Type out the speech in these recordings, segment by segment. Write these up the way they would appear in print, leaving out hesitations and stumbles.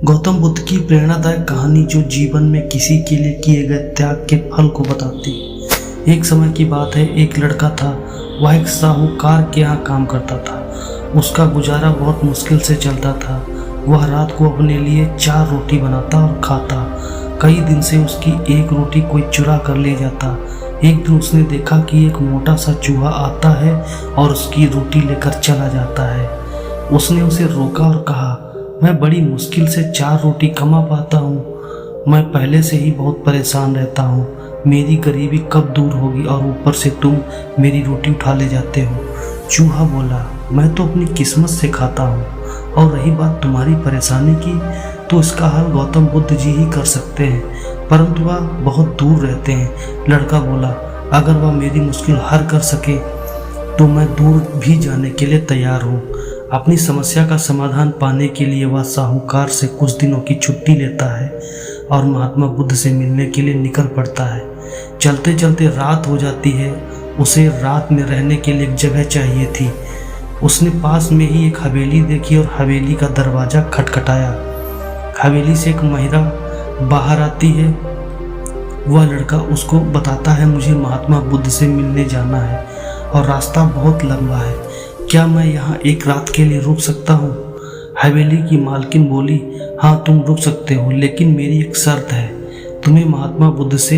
गौतम बुद्ध की प्रेरणादायक कहानी जो जीवन में किसी के लिए किए गए त्याग के फल को बताती। एक समय की बात है, एक लड़का था। वह एक साहूकार के यहाँ काम करता था। उसका गुजारा बहुत मुश्किल से चलता था। वह रात को अपने लिए 4 रोटी बनाता और खाता। कई दिन से उसकी एक रोटी कोई चुरा कर ले जाता। एक दिन उसने देखा कि एक मोटा सा चूहा आता है और उसकी रोटी लेकर चला जाता है। उसने उसे रोका और कहा, मैं बड़ी मुश्किल से 4 रोटी कमा पाता हूँ। मैं पहले से ही बहुत परेशान रहता हूँ। मेरी गरीबी कब दूर होगी और ऊपर से तुम मेरी रोटी उठा ले जाते हो। चूहा बोला, मैं तो अपनी किस्मत से खाता हूँ, और रही बात तुम्हारी परेशानी की तो इसका हल गौतम बुद्ध जी ही कर सकते हैं, परंतु वह बहुत दूर रहते हैं। लड़का बोला, अगर वह मेरी मुश्किल हल कर सके तो मैं दूर भी जाने के लिए तैयार हूँ। अपनी समस्या का समाधान पाने के लिए वह साहूकार से कुछ दिनों की छुट्टी लेता है और महात्मा बुद्ध से मिलने के लिए निकल पड़ता है। चलते चलते रात हो जाती है। उसे रात में रहने के लिए एक जगह चाहिए थी। उसने पास में ही एक हवेली देखी और हवेली का दरवाज़ा खटखटाया। हवेली से एक महिला बाहर आती है। वह लड़का उसको बताता है, मुझे महात्मा बुद्ध से मिलने जाना है और रास्ता बहुत लंबा है। क्या मैं यहाँ एक रात के लिए रुक सकता हूँ? हवेली की मालकिन बोली, हाँ तुम रुक सकते हो, लेकिन मेरी एक शर्त है। तुम्हें महात्मा बुद्ध से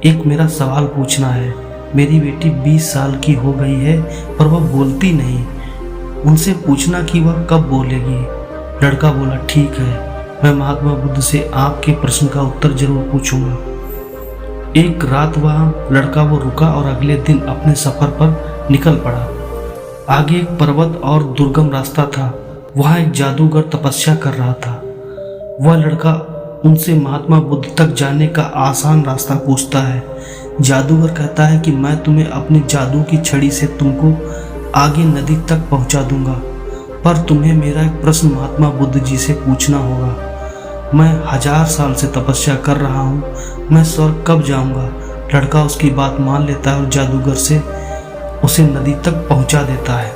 एक मेरा सवाल पूछना है। मेरी बेटी 20 साल की हो गई है पर वह बोलती नहीं। उनसे पूछना कि वह कब बोलेगी। लड़का बोला, ठीक है, मैं महात्मा बुद्ध से आपके प्रश्न का उत्तर जरूर पूछूंगा। एक रात वहाँ लड़का वो रुका और अगले दिन अपने सफ़र पर निकल पड़ा। आगे एक पर्वत और दुर्गम रास्ता था। वहाँ एक जादूगर तपस्या कर रहा था। वह लड़का उनसे महात्मा बुद्ध तक जाने का आसान रास्ता पूछता है। जादूगर कहता है कि मैं तुम्हें अपनी जादू की छड़ी से तुमको आगे नदी तक पहुँचा दूंगा, पर तुम्हें मेरा एक प्रश्न महात्मा बुद्ध जी से पूछना होगा। मैं 1000 साल से तपस्या कर रहा हूँ, मैं स्वर्ग कब जाऊँगा? लड़का उसकी बात मान लेता है और जादूगर से उसे नदी तक पहुंचा देता है।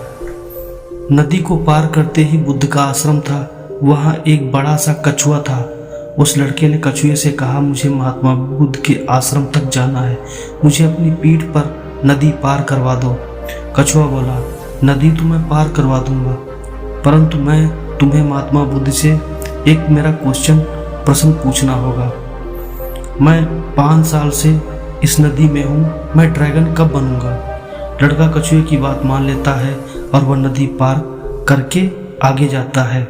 नदी को पार करते ही बुद्ध का आश्रम था। वहां एक बड़ा सा कछुआ था। उस लड़के ने कछुए से कहा, मुझे महात्मा बुद्ध के आश्रम तक जाना है, मुझे अपनी पीठ पर नदी पार करवा दो। कछुआ बोला, नदी तो मैं पार करवा दूंगा, परंतु मैं तुम्हें महात्मा बुद्ध से एक मेरा प्रश्न पूछना होगा। मैं 5 साल से इस नदी में हूँ, मैं ड्रैगन कब बनूंगा? लड़का कछुए की बात मान लेता है और वह नदी पार करके आगे जाता है।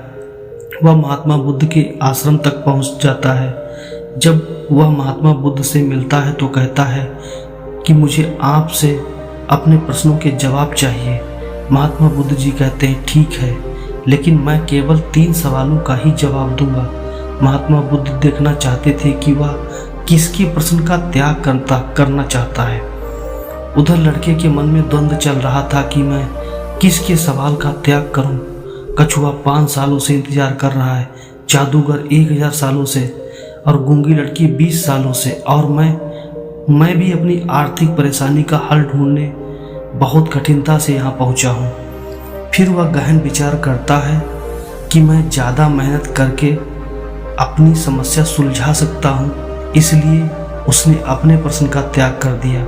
वह महात्मा बुद्ध के आश्रम तक पहुंच जाता है। जब वह महात्मा बुद्ध से मिलता है तो कहता है कि मुझे आपसे अपने प्रश्नों के जवाब चाहिए। महात्मा बुद्ध जी कहते हैं, ठीक है, लेकिन मैं केवल 3 सवालों का ही जवाब दूंगा। महात्मा बुद्ध देखना चाहते थे कि वह किसके प्रश्न का त्याग करना चाहता है। उधर लड़के के मन में द्वंद्व चल रहा था कि मैं किसके सवाल का त्याग करूं। कछुआ 5 सालों से इंतजार कर रहा है, जादूगर 1000 सालों से और गूंगी लड़की 20 सालों से, और मैं भी अपनी आर्थिक परेशानी का हल ढूंढने बहुत कठिनता से यहाँ पहुँचा हूँ। फिर वह गहन विचार करता है कि मैं ज़्यादा मेहनत करके अपनी समस्या सुलझा सकता हूँ, इसलिए उसने अपने प्रश्न का त्याग कर दिया।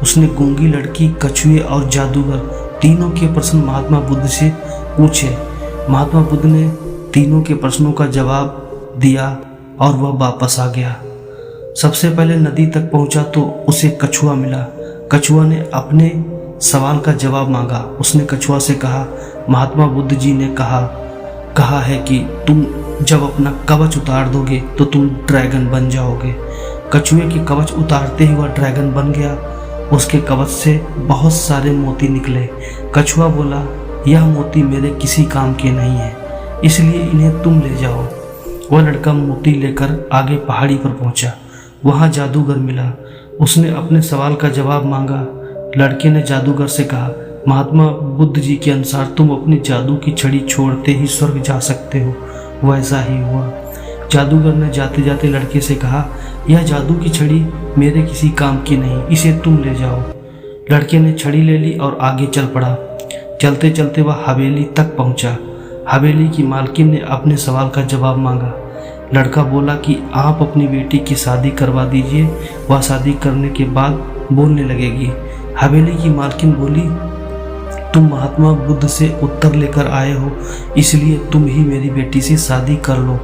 उसने गूंगी लड़की, कछुए और जादूगर तीनों के प्रश्न महात्मा बुद्ध से पूछे। महात्मा बुद्ध ने तीनों के प्रश्नों का जवाब दिया और वह वापस आ गया। सबसे पहले नदी तक पहुंचा तो उसे कछुआ मिला। कछुआ ने अपने सवाल का जवाब मांगा। उसने कछुआ से कहा, महात्मा बुद्ध जी ने कहा है कि तुम जब अपना कवच उतार दोगे तो तुम ड्रैगन बन जाओगे। कछुए के कवच उतारते ही वह ड्रैगन बन गया। उसके कवच से बहुत सारे मोती निकले। कछुआ बोला, यह मोती मेरे किसी काम के नहीं है, इसलिए इन्हें तुम ले जाओ। वह लड़का मोती लेकर आगे पहाड़ी पर पहुंचा। वहां जादूगर मिला। उसने अपने सवाल का जवाब मांगा। लड़के ने जादूगर से कहा, महात्मा बुद्ध जी के अनुसार तुम अपनी जादू की छड़ी छोड़ते ही स्वर्ग जा सकते हो। वैसा ही हुआ। जादूगर ने जाते जाते लड़के से कहा, यह जादू की छड़ी मेरे किसी काम की नहीं, इसे तुम ले जाओ। लड़के ने छड़ी ले ली और आगे चल पड़ा। चलते चलते वह हवेली तक पहुंचा। हवेली की मालकिन ने अपने सवाल का जवाब मांगा। लड़का बोला कि आप अपनी बेटी की शादी करवा दीजिए, वह शादी करने के बाद बोलने लगेगी। हवेली की मालकिन बोली, तुम महात्मा बुद्ध से उत्तर लेकर आए हो, इसलिए तुम ही मेरी बेटी से शादी कर लो।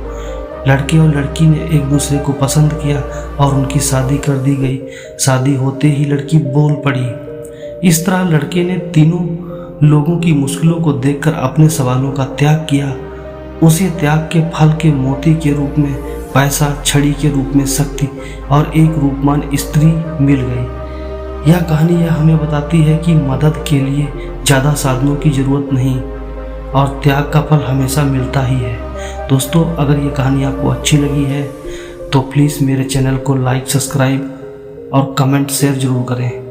लड़के और लड़की ने एक दूसरे को पसंद किया और उनकी शादी कर दी गई। शादी होते ही लड़की बोल पड़ी। इस तरह लड़के ने तीनों लोगों की मुश्किलों को देखकर अपने सवालों का त्याग किया। उसे त्याग के फल के मोती के रूप में पैसा, छड़ी के रूप में शक्ति और एक रूपमान स्त्री मिल गई। यह कहानी यह हमें बताती है कि मदद के लिए ज़्यादा साधनों की ज़रूरत नहीं और त्याग का फल हमेशा मिलता ही है। दोस्तों, अगर ये कहानी आपको अच्छी लगी है तो प्लीज़ मेरे चैनल को लाइक, सब्सक्राइब और कमेंट शेयर ज़रूर करें।